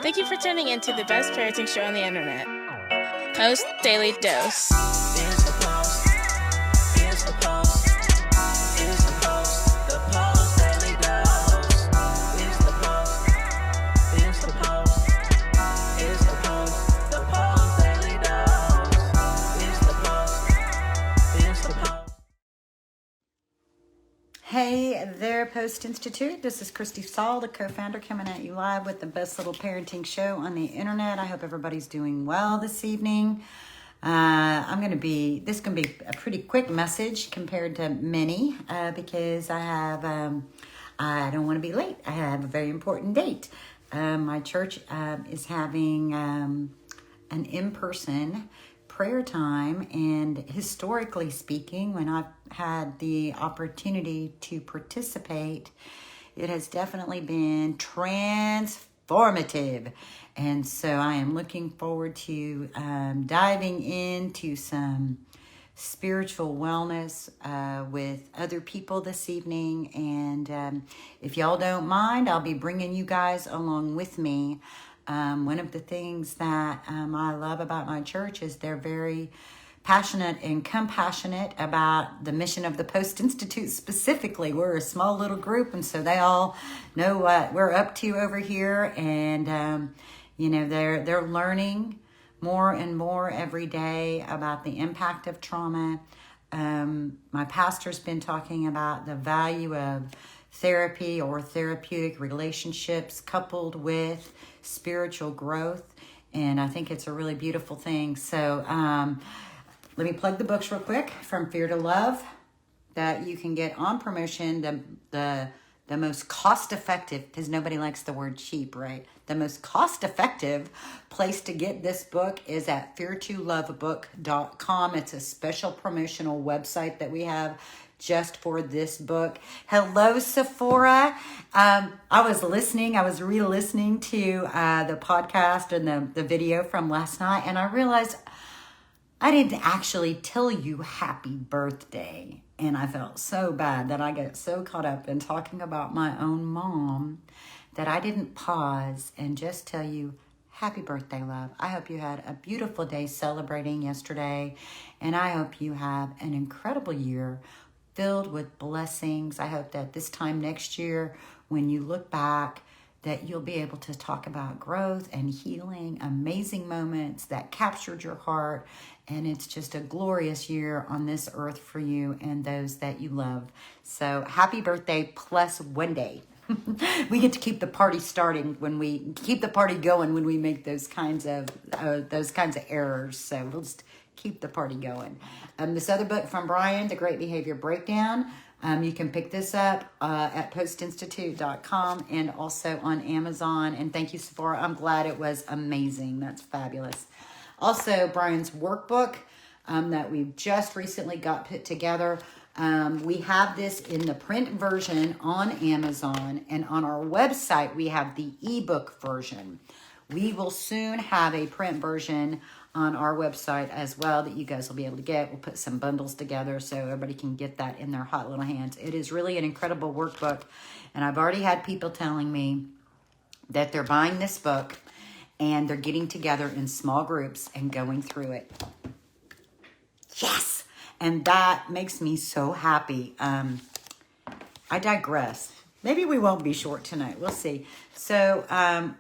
Thank you for tuning in to the best parenting show on the internet, Post Daily Dose. It's the Post. It's the Post. It's the Post. The Post Daily Dose. It's the Post. It's the Post. It's the Post. The Post Daily Dose. It's the Post. It's the Post. Hey there, Post+Institute. This is Kristi, Saul, the co-founder, coming at you live with the best little parenting show on the internet. I hope everybody's doing well this evening. This is going to be a pretty quick message compared to many because I don't want to be late. I have a very important date. My church is having an in-person prayer time, and historically speaking, when I've had the opportunity to participate, it has definitely been transformative. And so I am looking forward to diving into some spiritual wellness with other people this evening. And if y'all don't mind, I'll be bringing you guys along with me. One of the things that I love about my church is they're very passionate and compassionate about the mission of the Post+Institute specifically. We're a small little group, and so they all know what we're up to over here. And, they're learning more and more every day about the impact of trauma. My pastor's been talking about the value of therapy or therapeutic relationships coupled with spiritual growth, and I think it's a really beautiful thing. So let me plug the books real quick. From Fear to Love, that you can get on promotion, the most cost-effective, because nobody likes the word cheap, right? The most cost-effective place to get this book is at fear2lovebook.com. It's a special promotional website that we have just for this book. Hello, Sephora. I was re-listening to the podcast and the video from last night, and I realized I didn't actually tell you happy birthday. And I felt so bad that I got so caught up in talking about my own mom that I didn't pause and just tell you happy birthday, love. I hope you had a beautiful day celebrating yesterday, and I hope you have an incredible year filled with blessings. I hope that this time next year, when you look back, that you'll be able to talk about growth and healing, amazing moments that captured your heart, and it's just a glorious year on this earth for you and those that you love. So happy birthday plus one day. We get to keep the party starting when we keep the party going when we make those kinds of errors. So we'll just keep the party going. This other book from Brian, The Great Behavior Breakdown. You can pick this up at postinstitute.com and also on Amazon. And thank you, Sephora. I'm glad it was amazing. That's fabulous. Also, Brian's workbook that we've just recently got put together. We have this in the print version on Amazon, and on our website, we have the ebook version. We will soon have a print version on our website as well that you guys will be able to get. We'll put some bundles together so everybody can get that in their hot little hands. It is really an incredible workbook, and I've already had people telling me that they're buying this book and they're getting together in small groups and going through it. Yes! And that makes me so happy. I digress. Maybe we won't be short tonight. We'll see. So, I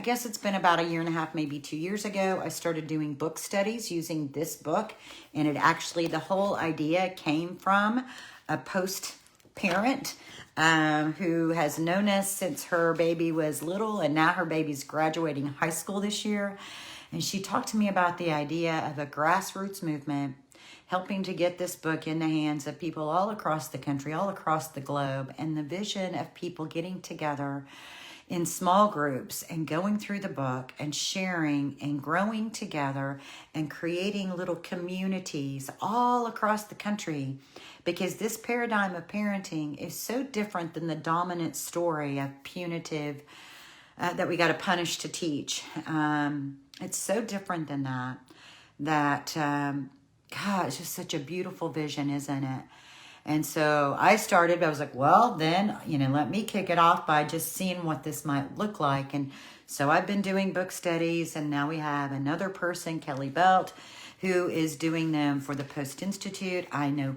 guess it's been about a year and a half, maybe 2 years ago, I started doing book studies using this book. And it actually, the whole idea came from a Post parent who has known us since her baby was little, and now her baby's graduating high school this year. And she talked to me about the idea of a grassroots movement helping to get this book in the hands of people all across the country, all across the globe, and the vision of people getting together in small groups and going through the book and sharing and growing together and creating little communities all across the country, because this paradigm of parenting is so different than the dominant story of punitive that we got to punish to teach. It's so different than that God, it's just such a beautiful vision, isn't it? And so I started, I was like, well, then, let me kick it off by just seeing what this might look like. And so I've been doing book studies, and now we have another person, Kelly Belt, who is doing them for the Post+Institute. I know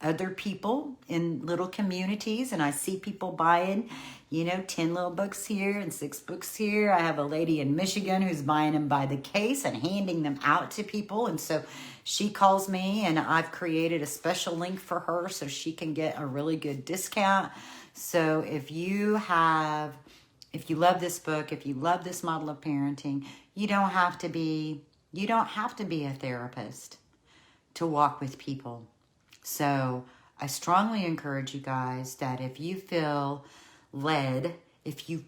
other people in little communities, and I see people buying, 10 little books here and 6 books here. I have a lady in Michigan who's buying them by the case and handing them out to people. And so she calls me, and I've created a special link for her so she can get a really good discount. So if you love this book, if you love this model of parenting, you don't have to be a therapist to walk with people. So I strongly encourage you guys that if you feel led, if you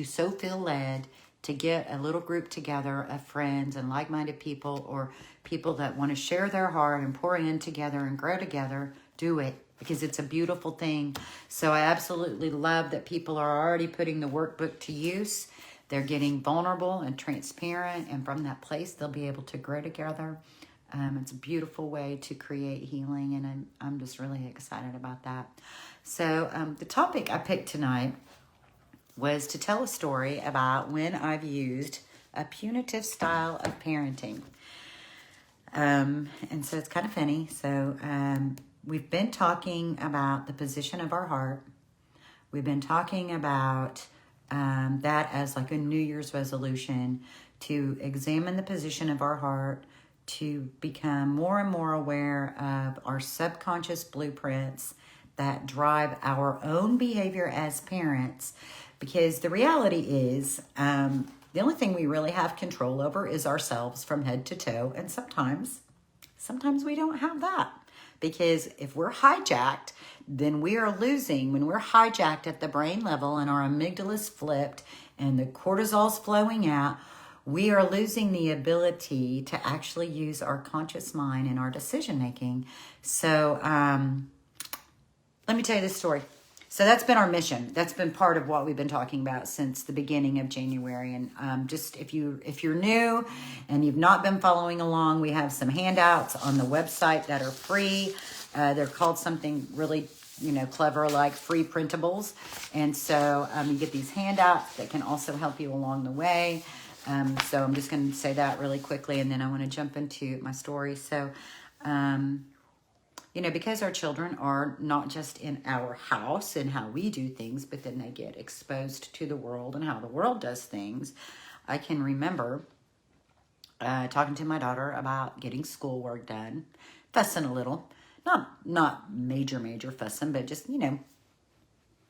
so feel led to get a little group together of friends and like-minded people, or people that want to share their heart and pour in together and grow together, do it, because it's a beautiful thing. So I absolutely love that people are already putting the workbook to use. They're getting vulnerable and transparent, and from that place, they'll be able to grow together. It's a beautiful way to create healing, and I'm just really excited about that. So the topic I picked tonight was to tell a story about when I've used a punitive style of parenting. And so it's kind of funny. So we've been talking about the position of our heart. We've been talking about that as like a New Year's resolution, to examine the position of our heart, to become more and more aware of our subconscious blueprints that drive our own behavior as parents. Because the reality is, the only thing we really have control over is ourselves from head to toe. And sometimes we don't have that. Because if we're hijacked, then we are losing. When we're hijacked at the brain level and our amygdala's flipped and the cortisol's flowing out, we are losing the ability to actually use our conscious mind in our decision making. So let me tell you this story. So that's been our mission. That's been part of what we've been talking about since the beginning of January. And just if you're new and you've not been following along, we have some handouts on the website that are free. They're called something really clever, like free printables. And so you get these handouts that can also help you along the way. So I'm just going to say that really quickly, and then I want to jump into my story. So, because our children are not just in our house and how we do things, but then they get exposed to the world and how the world does things. I can remember talking to my daughter about getting schoolwork done, fussing a little, not major fussing, but just, you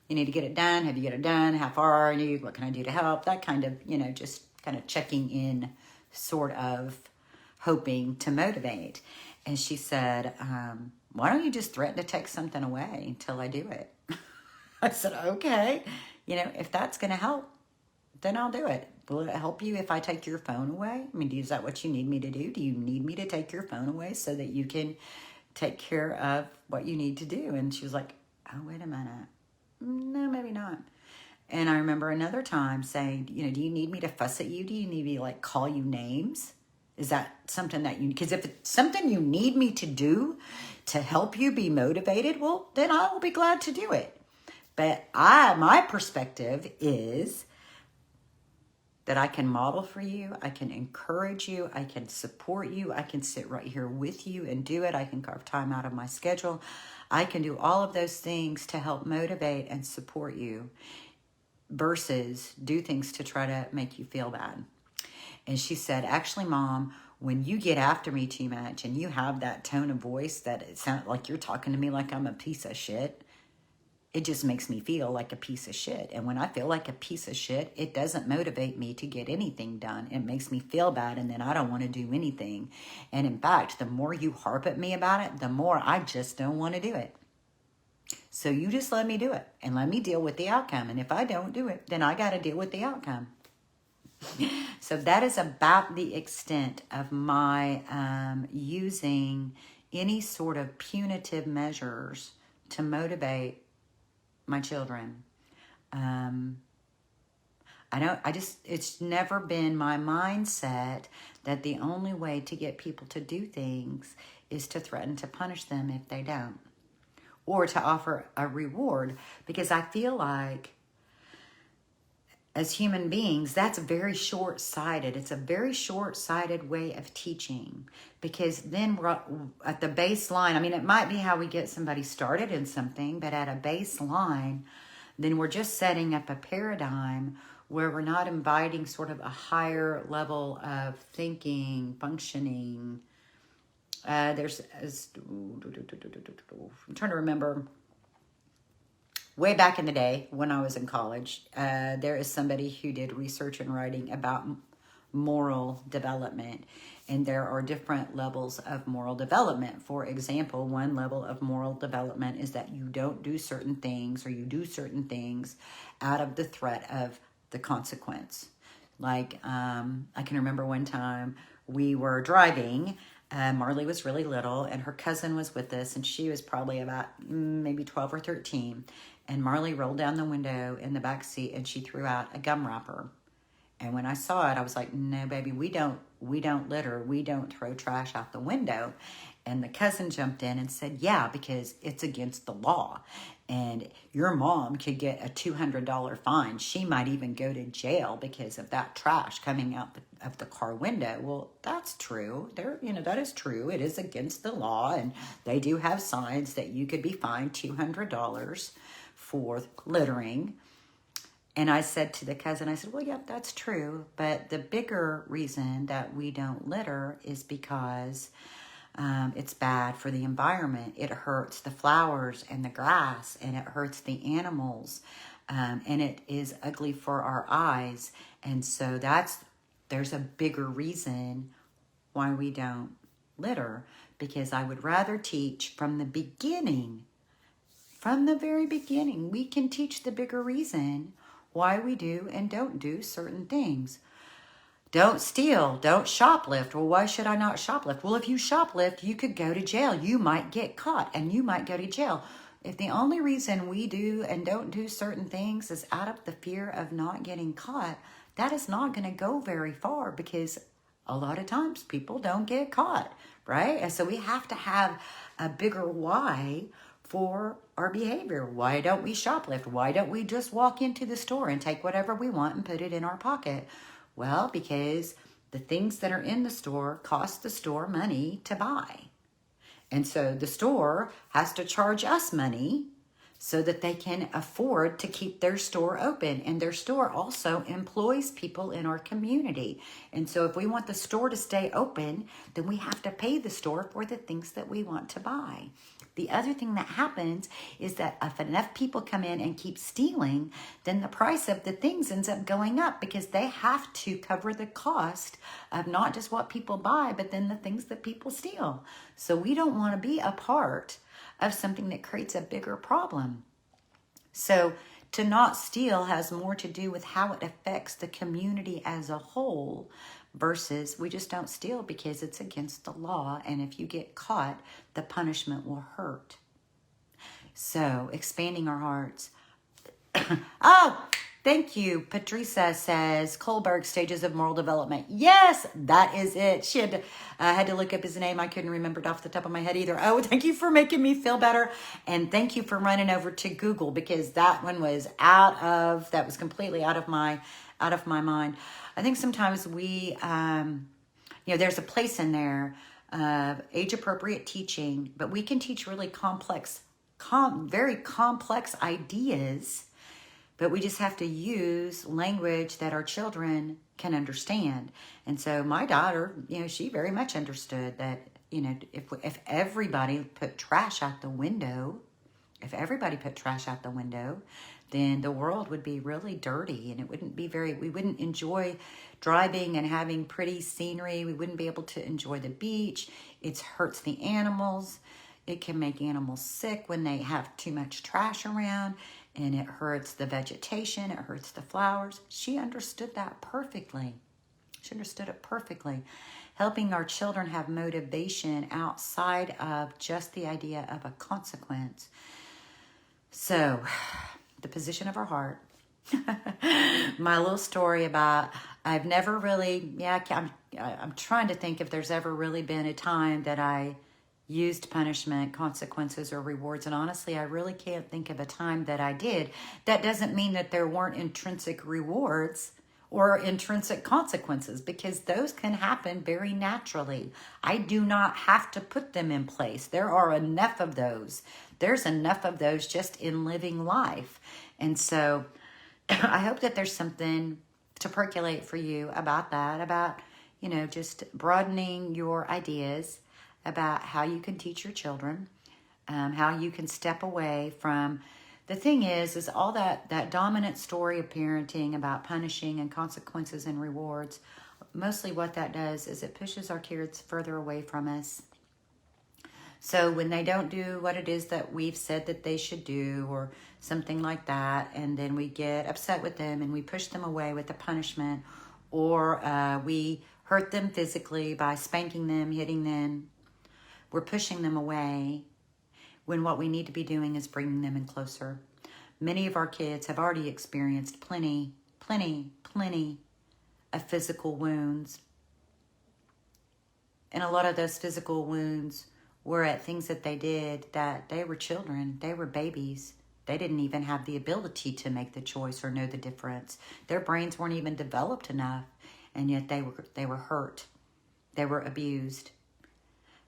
need to get it done. Have you get it done? How far are you? What can I do to help? That kind of, just kind of checking in, sort of hoping to motivate. And she said, why don't you just threaten to take something away until I do it? I said, okay, if that's going to help, then I'll do it. Will it help you if I take your phone away? I mean, is that what you need me to do? Do you need me to take your phone away so that you can take care of what you need to do? And she was like, oh, wait a minute. No, maybe not. And I remember another time saying, do you need me to fuss at you? Do you need me to call you names? Is that something that because if it's something you need me to do to help you be motivated, well, then I will be glad to do it. But my perspective is that I can model for you. I can encourage you. I can support you. I can sit right here with you and do it. I can carve time out of my schedule. I can do all of those things to help motivate and support you, versus do things to try to make you feel bad. And she said, actually, Mom, when you get after me too much and you have that tone of voice that it sounds like you're talking to me like I'm a piece of shit, it just makes me feel like a piece of shit. And when I feel like a piece of shit, it doesn't motivate me to get anything done. It makes me feel bad, and then I don't want to do anything. And in fact, the more you harp at me about it, the more I just don't want to do it. So you just let me do it and let me deal with the outcome. And if I don't do it, then I got to deal with the outcome. So that is about the extent of my using any sort of punitive measures to motivate my children. It's never been my mindset that the only way to get people to do things is to threaten to punish them if they don't. or to offer a reward, because I feel like as human beings, that's very short-sighted. It's a very short-sighted way of teaching, because then we're at the baseline. I mean, it might be how we get somebody started in something, but at a baseline, then we're just setting up a paradigm where we're not inviting sort of a higher level of thinking, functioning. I'm trying to remember. Way back in the day when I was in college, there is somebody who did research and writing about moral development. And there are different levels of moral development. For example, one level of moral development is that you don't do certain things, or you do certain things out of the threat of the consequence. Like, I can remember one time we were driving. Marley was really little, and her cousin was with us, and she was probably about maybe 12 or 13. And Marley rolled down the window in the back seat, and she threw out a gum wrapper. And when I saw it, I was like, "No, baby, we don't litter. We don't throw trash out the window." And the cousin jumped in and said, "Yeah, because it's against the law. And your mom could get a $200 fine. She might even go to jail because of that trash coming out of the car window." Well, that's true. That is true. It is against the law. And they do have signs that you could be fined $200 for littering. And I said to the cousin, I said, "Well, yeah, that's true. But the bigger reason that we don't litter is because it's bad for the environment. It hurts the flowers and the grass, and it hurts the animals, and it is ugly for our eyes. And so there's a bigger reason why we don't litter, because I would rather teach from the beginning, from the very beginning. We can teach the bigger reason why we do and don't do certain things. Don't steal, don't shoplift. Well, why should I not shoplift? Well, if you shoplift, you could go to jail. You might get caught and you might go to jail. If the only reason we do and don't do certain things is out of the fear of not getting caught, that is not going to go very far, because a lot of times people don't get caught, right? And so we have to have a bigger why for our behavior. Why don't we shoplift? Why don't we just walk into the store and take whatever we want and put it in our pocket? Well, because the things that are in the store cost the store money to buy. And so the store has to charge us money so that they can afford to keep their store open. And their store also employs people in our community. And so if we want the store to stay open, then we have to pay the store for the things that we want to buy. The other thing that happens is that if enough people come in and keep stealing, then the price of the things ends up going up, because they have to cover the cost of not just what people buy, but then the things that people steal. So we don't want to be a part of something that creates a bigger problem. So to not steal has more to do with how it affects the community as a whole, versus we just don't steal because it's against the law, and if you get caught, the punishment will hurt. So expanding our hearts. Oh, thank you. Patricia says Kohlberg stages of moral development. Yes, that is it. She had to look up his name. I couldn't remember it off the top of my head either. Oh, thank you for making me feel better, and thank you for running over to Google, because that one was completely out of my mind. I think sometimes we, there's a place in there, age-appropriate teaching, but we can teach really complex, very complex ideas, but we just have to use language that our children can understand. And so my daughter, she very much understood that, if everybody put trash out the window, then the world would be really dirty, and it wouldn't be we wouldn't enjoy driving and having pretty scenery. We wouldn't be able to enjoy the beach. It hurts the animals. It can make animals sick when they have too much trash around, and it hurts the vegetation. It hurts the flowers. She understood that perfectly. She understood it perfectly. Helping our children have motivation outside of just the idea of a consequence. So, the position of our heart. My little story about, I've never really, I'm trying to think if there's ever really been a time that I, used punishment, consequences, or rewards. And honestly, I really can't think of a time that I did. That doesn't mean that there weren't intrinsic rewards or intrinsic consequences, because those can happen very naturally. I do not have to put them in place. There are enough of those. There's enough of those just in living life. And so I hope that there's something to percolate for you about that, about, just broadening your ideas about how you can teach your children, how you can step away from. The thing is all that dominant story of parenting about punishing and consequences and rewards, mostly what that does is it pushes our kids further away from us. So when they don't do what it is that we've said that they should do or something like that, and then we get upset with them and we push them away with the punishment, or we hurt them physically by spanking them, hitting them, we're pushing them away when what we need to be doing is bringing them in closer. Many of our kids have already experienced plenty of physical wounds. And a lot of those physical wounds were at things that they did that they were children, they were babies. They didn't even have the ability to make the choice or know the difference. Their brains weren't even developed enough, and yet they were hurt. They were abused.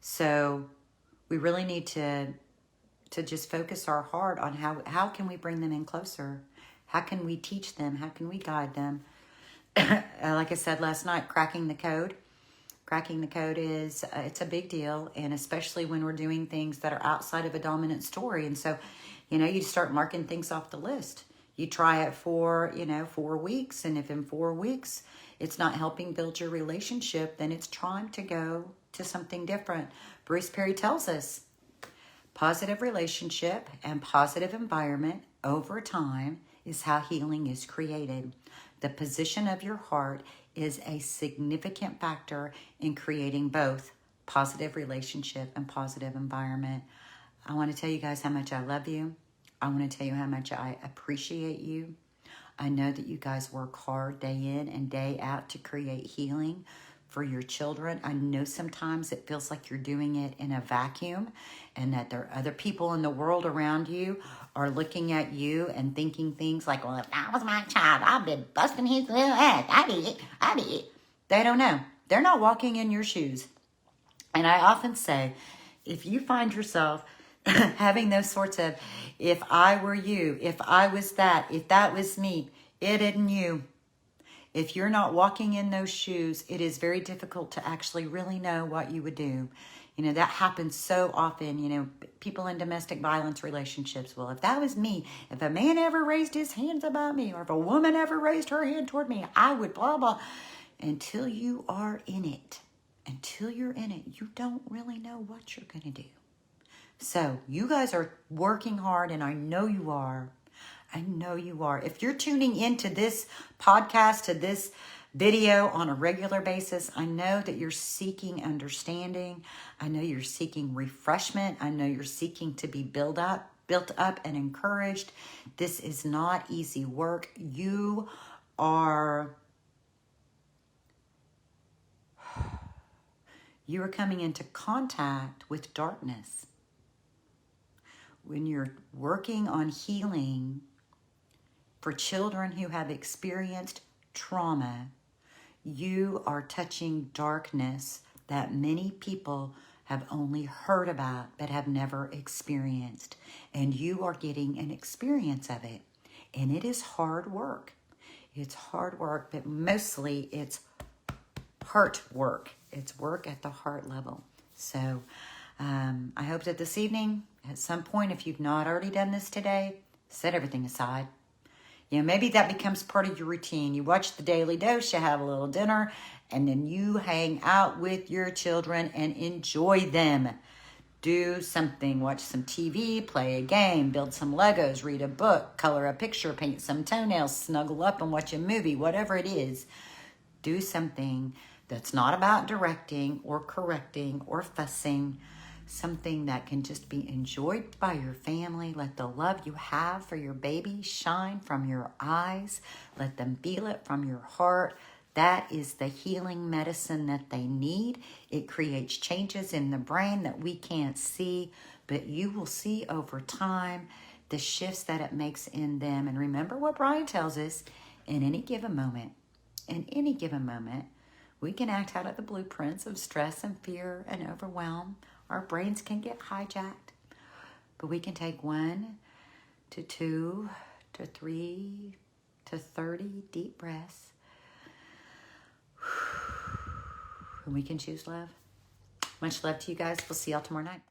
So we really need to just focus our heart on how can we bring them in closer? How can we teach them? How can we guide them? Like I said last night, cracking the code. Cracking the code is, it's a big deal, and especially when we're doing things that are outside of a dominant story. And so, you start marking things off the list. You try it for, 4 weeks, and if in 4 weeks it's not helping build your relationship, then it's time to go to something different. Bruce Perry tells us, positive relationship and positive environment over time is how healing is created. The position of your heart is a significant factor in creating both positive relationship and positive environment. I want to tell you guys how much I love you. I want to tell you how much I appreciate you. I know that you guys work hard day in and day out to create healing for your children. I know sometimes it feels like you're doing it in a vacuum, and that there are other people in the world around you are looking at you and thinking things like, well, if that was my child, I've been busting his little ass. I did it. They don't know. They're not walking in your shoes. And I often say, if you find yourself having those sorts of, if I were you, if I was that, if that was me, it isn't you. If you're not walking in those shoes, it is very difficult to actually really know what you would do. That happens so often, people in domestic violence relationships. Well, if that was me, if a man ever raised his hands about me, or if a woman ever raised her hand toward me, I would blah, blah. Until you are in it, until you're in it, you don't really know what you're going to do. So you guys are working hard, and I know you are. I know you are. If you're tuning into this podcast, to this video on a regular basis, I know that you're seeking understanding. I know you're seeking refreshment. I know you're seeking to be built up and encouraged. This is not easy work. You are coming into contact with darkness. When you're working on healing for children who have experienced trauma, you are touching darkness that many people have only heard about but have never experienced. And you are getting an experience of it. And it is hard work. It's hard work, but mostly it's heart work. It's work at the heart level. So I hope that this evening, at some point, if you've not already done this today, set everything aside. Maybe that becomes part of your routine. You watch the Daily Dose, you have a little dinner, and then you hang out with your children and enjoy them. Do something, watch some TV, play a game, build some Legos, read a book, color a picture, paint some toenails, snuggle up and watch a movie, whatever it is. Do something that's not about directing or correcting or fussing. Something that can just be enjoyed by your family. Let the love you have for your baby shine from your eyes. Let them feel it from your heart. That is the healing medicine that they need. It creates changes in the brain that we can't see, but you will see over time the shifts that it makes in them. And remember what Brian tells us, in any given moment, we can act out of the blueprints of stress and fear and overwhelm. Our brains can get hijacked, but we can take 1 to 2 to 3 to 30 deep breaths. And we can choose love. Much love to you guys. We'll see y'all tomorrow night.